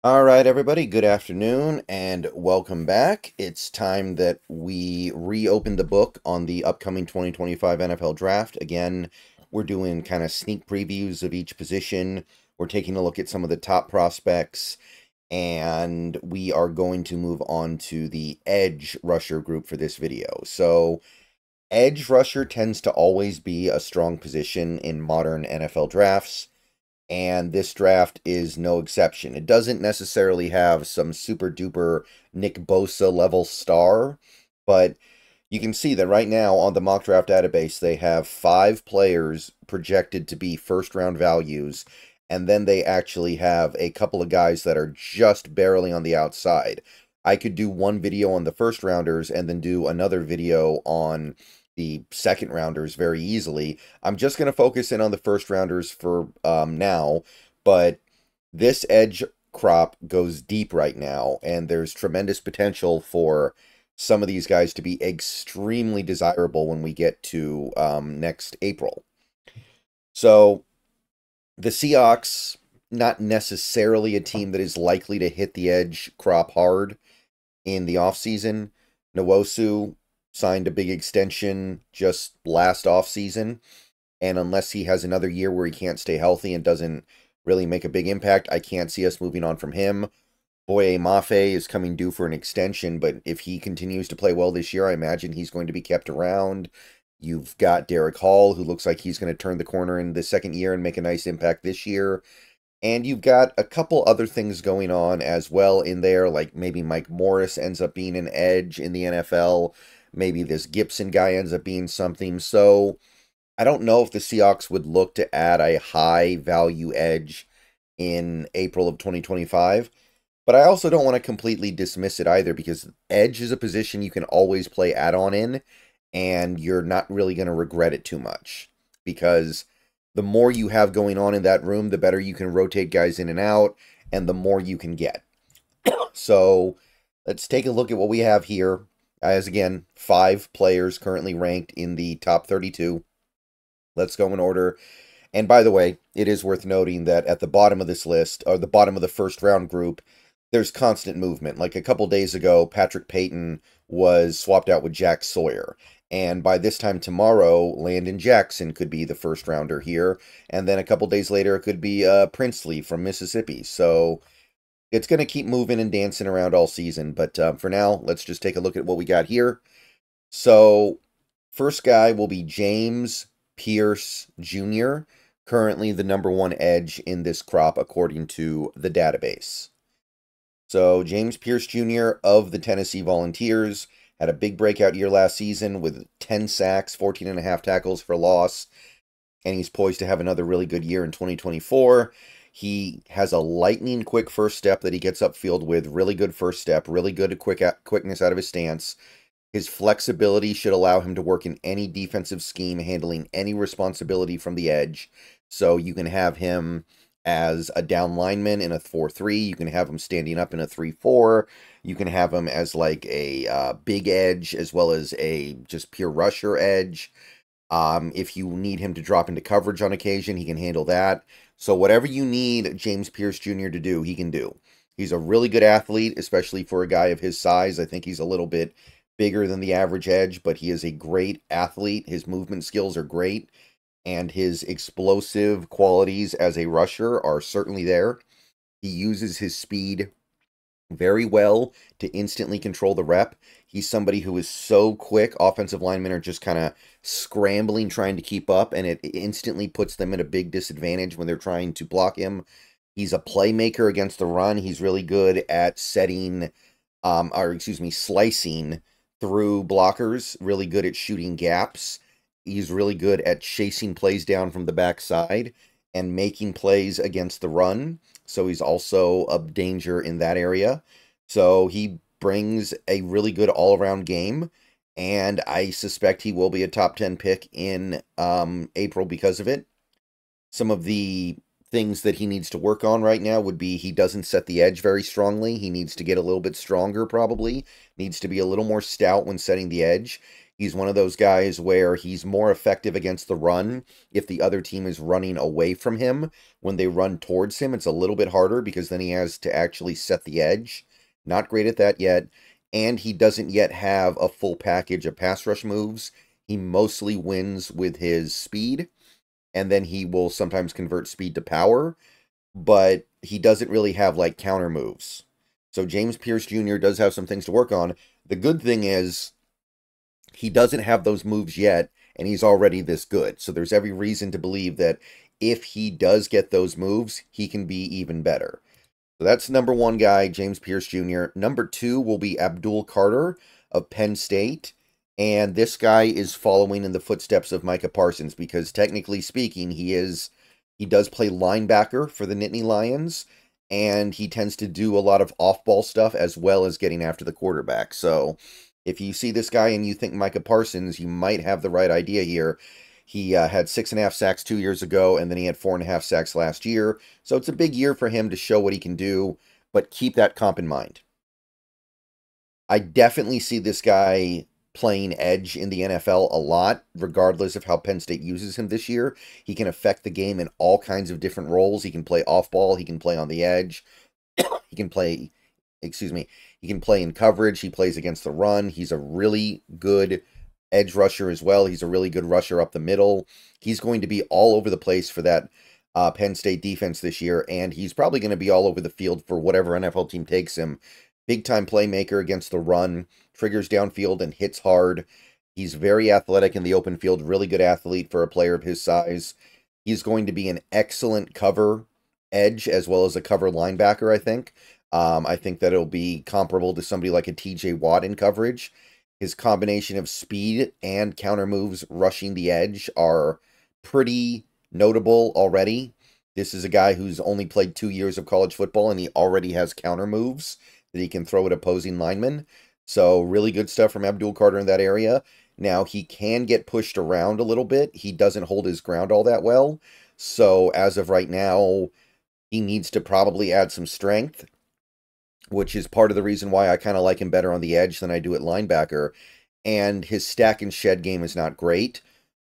All right, everybody, good afternoon and welcome back. It's time that we reopen the book on the upcoming 2025 NFL Draft. Again, we're doing kind of sneak previews of each position. We're taking a look at some of the top prospects, and we are going to move on to the edge rusher group for this video. So, edge rusher tends to always be a strong position in modern NFL drafts, and this draft is no exception. It doesn't necessarily have some super duper Nick Bosa level star, but you can see that right now on the mock draft database, they have 5 players projected to be first round values, and then they actually have a couple of guys that are just barely on the outside. I could do one video on the first rounders and then do another video on the second rounders very easily. I'm just going to focus in on the first rounders for now, but this edge crop goes deep right now, and there's tremendous potential for some of these guys to be extremely desirable when we get to next April. So the Seahawks, not necessarily a team that is likely to hit the edge crop hard in the offseason. Nwosu signed a big extension just last offseason, and unless he has another year where he can't stay healthy and doesn't really make a big impact, I can't see us moving on from him. Boye Mafe is coming due for an extension, but if he continues to play well this year, I imagine he's going to be kept around. You've got Derek Hall, who looks like he's going to turn the corner in the second year and make a nice impact this year. And you've got a couple other things going on as well in there, like maybe Mike Morris ends up being an edge in the NFL. Maybe this Gibson guy ends up being something. So I don't know if the Seahawks would look to add a high value edge in April of 2025. But I also don't want to completely dismiss it either, because edge is a position you can always play add-on in, and you're not really going to regret it too much. Because the more you have going on in that room, the better you can rotate guys in and out, and the more you can get. So let's take a look at what we have here. As again, 5 players currently ranked in the top 32. Let's go in order. And by the way, it is worth noting that at the bottom of this list, or the bottom of the first round group, there's constant movement. Like a couple days ago, Patrick Payton was swapped out with Jack Sawyer. And by this time tomorrow, Landon Jackson could be the first rounder here. And then a couple days later, it could be Princely from Mississippi. So it's going to keep moving and dancing around all season. But for now, let's just take a look at what we got here. So first guy will be James Pearce Jr., currently the #1 edge in this crop according to the database. So James Pearce Jr. of the Tennessee Volunteers had a big breakout year last season with 10 sacks, 14.5 tackles for loss, and he's poised to have another really good year in 2024. He has a lightning quick first step that he gets upfield with, really good first step, really good quickness out of his stance. His flexibility should allow him to work in any defensive scheme, handling any responsibility from the edge. So you can have him as a down lineman in a 4-3. You can have him standing up in a 3-4. You can have him as like a big edge as well as a just pure rusher edge. If you need him to drop into coverage on occasion, he can handle that. So whatever you need James Pearce Jr. to do, he can do. He's a really good athlete, especially for a guy of his size. I think he's a little bit bigger than the average edge, but he is a great athlete. His movement skills are great, and his explosive qualities as a rusher are certainly there. He uses his speed very well to instantly control the rep. He's somebody who is so quick, offensive linemen are just kind of scrambling trying to keep up, and it instantly puts them at a big disadvantage when they're trying to block him. He's a playmaker against the run. He's really good at slicing through blockers, really good at shooting gaps. He's really good at chasing plays down from the backside and making plays against the run. So he's also a danger in that area. So he brings a really good all-around game, and I suspect he will be a top 10 pick in April because of it. Some of the things that he needs to work on right now would be he doesn't set the edge very strongly. He needs to get a little bit stronger, probably. Needs to be a little more stout when setting the edge. He's one of those guys where he's more effective against the run if the other team is running away from him. When they run towards him, it's a little bit harder because then he has to actually set the edge. Not great at that yet. And he doesn't yet have a full package of pass rush moves. He mostly wins with his speed, and then he will sometimes convert speed to power, but he doesn't really have like counter moves. So James Pearce Jr. does have some things to work on. The good thing is he doesn't have those moves yet, and he's already this good. So there's every reason to believe that if he does get those moves, he can be even better. So that's number one guy, James Pearce Jr. Number two will be Abdul Carter of Penn State. And this guy is following in the footsteps of Micah Parsons because technically speaking, he does play linebacker for the Nittany Lions, and he tends to do a lot of off-ball stuff as well as getting after the quarterback. So if you see this guy and you think Micah Parsons, you might have the right idea here. He had 6.5 sacks 2 years ago, and then he had 4.5 sacks last year. So it's a big year for him to show what he can do, but keep that comp in mind. I definitely see this guy playing edge in the NFL a lot, regardless of how Penn State uses him this year. He can affect the game in all kinds of different roles. He can play off ball. He can play on the edge. He can play, he can play in coverage. He plays against the run. He's a really good edge rusher as well. He's a really good rusher up the middle. He's going to be all over the place for that Penn State defense this year, and he's probably going to be all over the field for whatever NFL team takes him. Big-time playmaker against the run, triggers downfield and hits hard. He's very athletic in the open field, really good athlete for a player of his size. He's going to be an excellent cover edge as well as a cover linebacker, I think. I think that it'll be comparable to somebody like a TJ Watt in coverage. His combination of speed and counter moves rushing the edge are pretty notable already. This is a guy who's only played 2 years of college football, and he already has counter moves that he can throw at opposing linemen. So really good stuff from Abdul Carter in that area. Now, he can get pushed around a little bit. He doesn't hold his ground all that well. So as of right now, he needs to probably add some strength, which is part of the reason why I kind of like him better on the edge than I do at linebacker. And his stack and shed game is not great.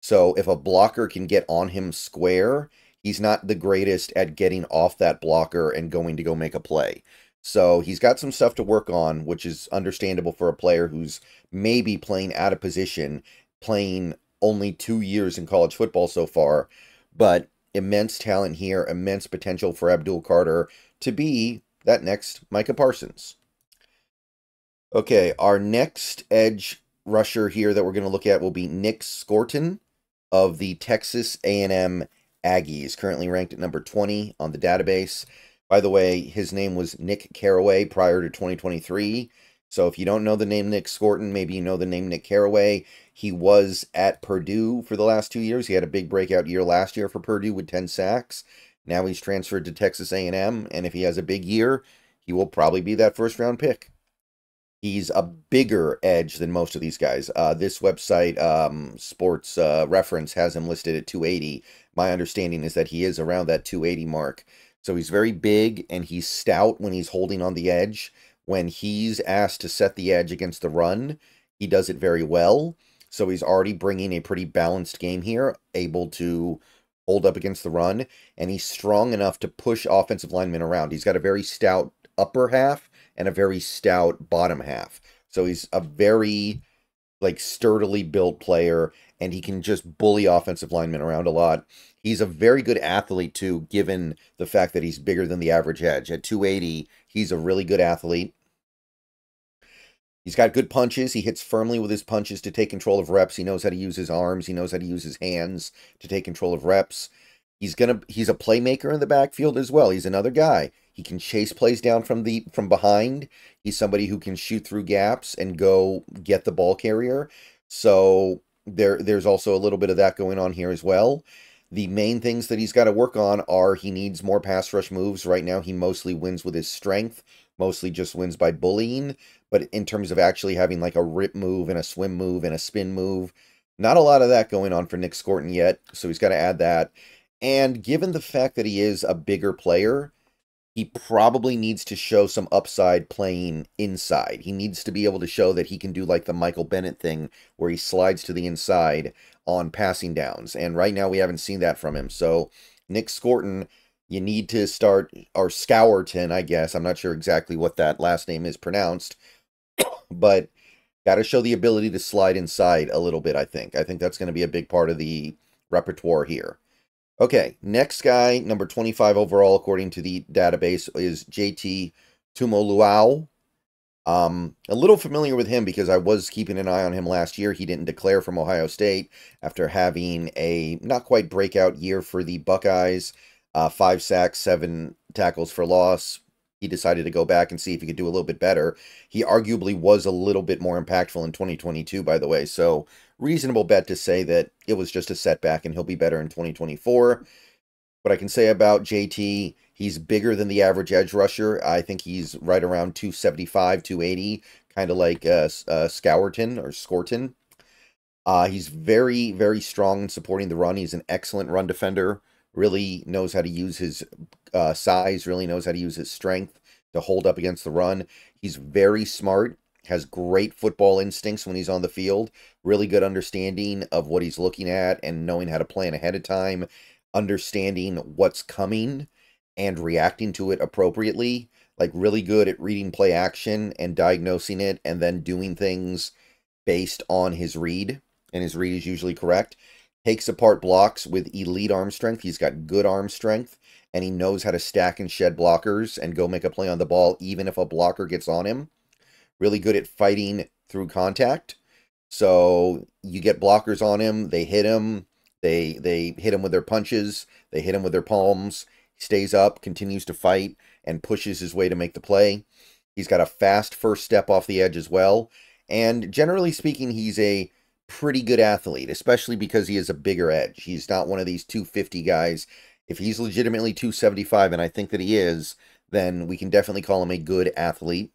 So if a blocker can get on him square, he's not the greatest at getting off that blocker and going to go make a play. So he's got some stuff to work on, which is understandable for a player who's maybe playing out of position, playing only 2 years in college football so far. But immense talent here, immense potential for Abdul Carter to be that next Micah Parsons. Okay, our next edge rusher here that we're going to look at will be Nic Scourton of the Texas A&M Aggies, currently ranked at number 20 on the database. By the way, his name was Nick Carraway prior to 2023. So if you don't know the name Nic Scourton, maybe you know the name Nick Carraway. He was at Purdue for the last 2 years. He had a big breakout year last year for Purdue with 10 sacks. Now he's transferred to Texas A&M, and if he has a big year, he will probably be that first-round pick. He's a bigger edge than most of these guys. This website, Sports Reference, has him listed at 280. My understanding is that he is around that 280 mark. So he's very big, and he's stout when he's holding on the edge. When he's asked to set the edge against the run, he does it very well. So he's already bringing a pretty balanced game here, able to hold up against the run, and he's strong enough to push offensive linemen around. He's got a very stout upper half and a very stout bottom half. So he's a very, sturdily built player, and he can just bully offensive linemen around a lot. He's a very good athlete, too, given the fact that he's bigger than the average edge. At 280, he's a really good athlete. He's got good punches. He hits firmly with his punches to take control of reps. He knows how to use his arms. He knows how to use his hands to take control of reps. He's a playmaker in the backfield as well. He's another guy. He can chase plays down from behind. He's somebody who can shoot through gaps and go get the ball carrier. So there's also a little bit of that going on here as well. The main things that he's got to work on are he needs more pass rush moves. Right now, he mostly wins with his strength, mostly just wins by bullying. But in terms of actually having a rip move and a swim move and a spin move, not a lot of that going on for Nic Scourton yet. So he's got to add that. And given the fact that he is a bigger player, he probably needs to show some upside playing inside. He needs to be able to show that he can do like the Michael Bennett thing where he slides to the inside on passing downs. And right now we haven't seen that from him. So Nic Scourton, you need to start, or Scourton, I guess. I'm not sure exactly what that last name is pronounced, but got to show the ability to slide inside a little bit, I think. I think that's going to be a big part of the repertoire here. Okay, next guy, number 25 overall, according to the database, is JT Tuimoloau. A little familiar with him because I was keeping an eye on him last year. He didn't declare from Ohio State after having a not quite breakout year for the Buckeyes. 5 sacks, 7 tackles for loss. He decided to go back and see if he could do a little bit better. He arguably was a little bit more impactful in 2022, by the way. So reasonable bet to say that it was just a setback and he'll be better in 2024. What I can say about JT, he's bigger than the average edge rusher. I think he's right around 275, 280, kind of like Scourton or Scourton. He's very, very strong in supporting the run. He's an excellent run defender. Really knows how to use his size, really knows how to use his strength to hold up against the run. He's very smart, has great football instincts when he's on the field, really good understanding of what he's looking at and knowing how to plan ahead of time, understanding what's coming and reacting to it appropriately, like really good at reading play action and diagnosing it and then doing things based on his read, and his read is usually correct. Takes apart blocks with elite arm strength. He's got good arm strength, and he knows how to stack and shed blockers and go make a play on the ball, even if a blocker gets on him. Really good at fighting through contact. So you get blockers on him, they hit him, they hit him with their punches, they hit him with their palms. He stays up, continues to fight, and pushes his way to make the play. He's got a fast first step off the edge as well. And generally speaking, he's a pretty good athlete, especially because he is a bigger edge. He's not one of these 250 guys. If he's legitimately 275, and I think that he is, then we can definitely call him a good athlete.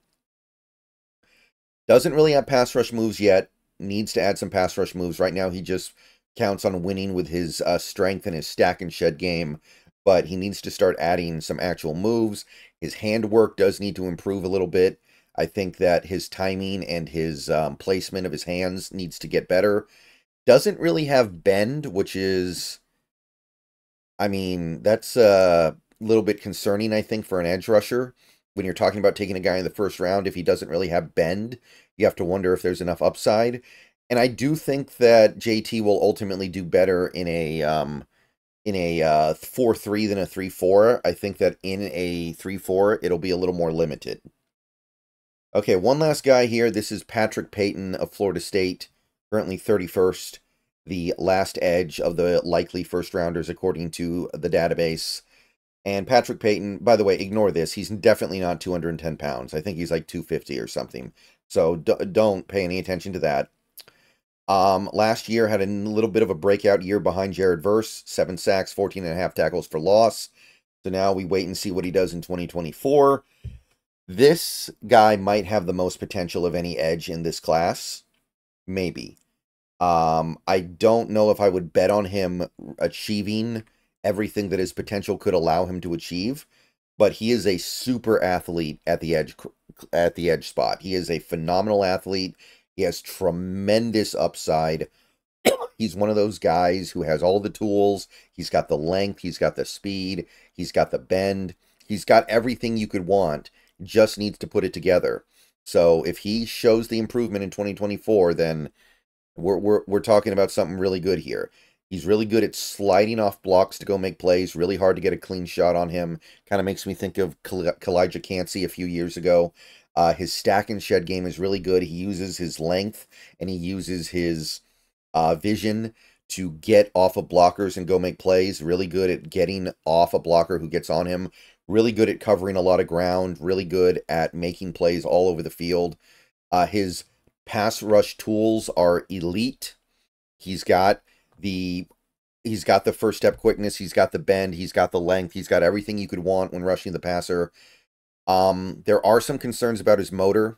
Doesn't really have pass rush moves yet. Needs to add some pass rush moves. Right now, he just counts on winning with his strength and his stack and shed game, but he needs to start adding some actual moves. His handwork does need to improve a little bit. I think that his timing and his placement of his hands needs to get better. Doesn't really have bend, which is, I mean, that's a little bit concerning, I think, for an edge rusher. When you're talking about taking a guy in the first round, if he doesn't really have bend, you have to wonder if there's enough upside. And I do think that JT will ultimately do better in a 4-3 than a 3-4. I think that in a 3-4, it'll be a little more limited. Okay, one last guy here. This is Patrick Payton of Florida State, currently 31st, the last edge of the likely first-rounders according to the database. And Patrick Payton, by the way, ignore this. He's definitely not 210 pounds. I think he's like 250 or something. So don't pay any attention to that. Last year had a little bit of a breakout year behind Jared Verse, 7 sacks, 14.5 tackles for loss. So now we wait and see what he does in 2024. This guy might have the most potential of any edge in this class. Maybe. I don't know if I would bet on him achieving everything that his potential could allow him to achieve, but he is a super athlete at the edge spot. He is a phenomenal athlete. He has tremendous upside. He's one of those guys who has all the tools. He's got the length, he's got the speed, he's got the bend. He's got everything you could want. Just needs to put it together. So if he shows the improvement in 2024, then we're talking about something really good here. He's really good at sliding off blocks to go make plays. Really hard to get a clean shot on him. Kind of makes me think of Kalijah Cansey a few years ago. His stack and shed game is really good. He uses his length and he uses his vision to get off of blockers and go make plays. Really good at getting off a blocker who gets on him. Really good at covering a lot of ground. Really good at making plays all over the field. His pass rush tools are elite. He's got the first step quickness. He's got the bend. He's got the length. He's got everything you could want when rushing the passer. There are some concerns about his motor,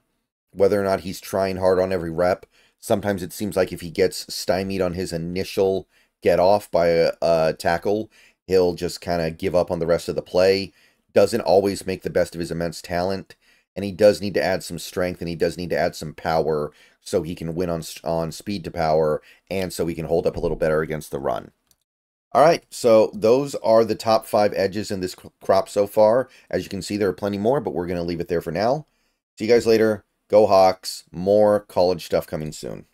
whether or not he's trying hard on every rep. Sometimes it seems like if he gets stymied on his initial get off by a tackle, he'll just kind of give up on the rest of the play. doesn't always make the best of his immense talent, and he does need to add some strength, and he does need to add some power so he can win on speed to power, and so he can hold up a little better against the run. All right, so those are the top 5 edges in this crop so far. As you can see, there are plenty more, but we're going to leave it there for now. See you guys later. Go Hawks. More college stuff coming soon.